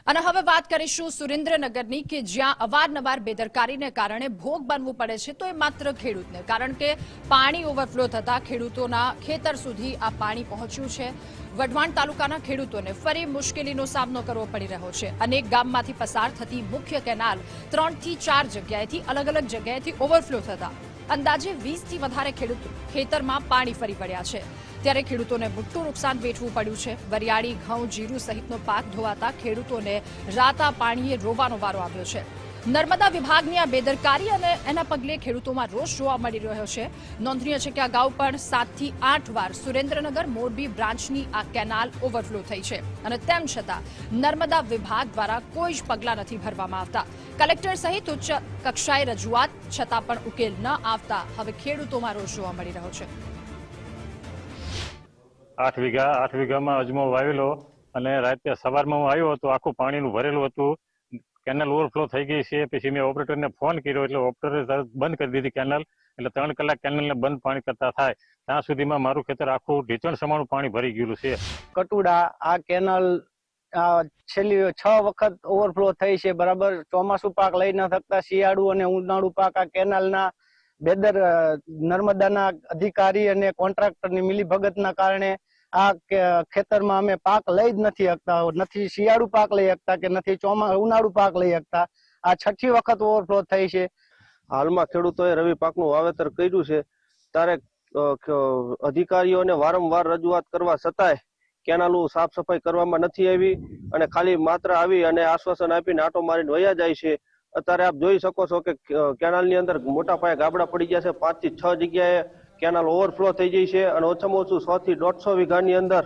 અને હવે વાત કરીશું સુરેન્દ્રનગરની કે જ્યાં અવારનવાર બેદરકારીને કારણે ભોગ બનવું પડે છે તો એ માત્ર ખેડૂતને, કારણ કે પાણી ઓવરફ્લો થતા ખેડૂતોના ખેતર સુધી આ પાણી પહોંચ્યું છે। વઢવાણ તાલુકાના ખેડૂતોને ફરી મુશ્કેલીનો સામનો કરવો પડી રહ્યો છે। અનેક ગામમાંથી પસાર થતી મુખ્ય કેનાલ 3 થી 4 જગ્યાએથી અલગ અલગ જગ્યાએથી ઓવરફ્લો થતા અંદાજે 20 થી વધારે ખેડૂતો ખેતરમાં પાણી ફરી પડ્યા છે। ત્યારે ખેડૂતોને મોટું નુકસાન વેઠવું પડ્યું છે। વરિયાળી, ઘઉં, જીરું સહિતનો પાક ધોવાતા ખેડૂતોને રાતા પાણીએ રોવાનો વારો આવ્યો છે। નર્મદા વિભાગની આ બેદરકારી અને એના પગલે ખેડૂતોમાં રોષ જોવા મળી રહ્યો છે। નોંધનીય છે કે અગાઉ પણ 7 થી 8 વાર સુરેન્દ્રનગર મોરબી બ્રાન્ચની આ કેનાલ ઓવરફ્લો થઈ છે અને તેમ છતાં નર્મદા વિભાગ દ્વારા કોઈ જ પગલાં નથી ભરવામાં આવતા। કલેક્ટર સહિત ઉચ્ચ કક્ષાએ રજૂઆત છતાં પણ ઉકેલ ન આવતા હવે ખેડૂતોમાં રોષ જોવા મળી રહ્યો છે। 8 વીઘામાં અજમો વાવેલો અને રાતે સવારમાં હું આવ્યો તો આખું પાણીનું ભરેલું હતું। કેનાલ ઓવરફ્લો થઈ ગઈ છે। પછી મેં ઓપરેટરને ફોન કર્યો એટલે ઓપરેટરે તરત બંધ કરી દીધી કેનાલ। એટલે 3 કલાક કેનાલને બંધ પાણી કરતા થાય ત્યાં સુધીમાં મારું ખેતર આખું ઢીચણ સમાણું પાણી ભરી ગયેલું છે। કટુડા આ કેનાલ છેલ્લી 6 વખત ઓવરફ્લો થઈ છે। બરાબર ચોમાસું પાક લઈ ન શકતા શિયાળુ અને ઉનાળુ પાક આ કેનાલના નર્મદાના અધિકારી અને કોન્ટ્રાક્ટરની મિલીભગતના કારણે આ ખેતરમાં અમે પાક લઈ જ નથી શકતા, નથી શિયાળુ પાક લઈ શકતા કે નથી ઉનાળુ પાક લઈ શકતા। આ 6ઠી વખત ઓવરફ્લો થઈ છે। હાલમાં ખેડૂતોએ રવિ પાકનું વાવેતર કર્યું છે ત્યારે અધિકારીઓને વારંવાર રજૂઆત કરવા છતાંય કેનાલનું સાફ સફાઈ કરવામાં નથી આવી અને ખાલી માત્ર આવી અને આશ્વાસન આપીને આટો મારીને વયા જાય છે। અત્યારે આપ જોઈ શકો છો કે કેનાલની અંદર મોટા પાયે ગાબડા પડી ગયા છે। 5 થી 6 જગ્યાએ કેનાલ ઓવરફ્લો થઈ ગઈ છે અને ઓછામાં ઓછું 100 થી 150 વીઘાની અંદર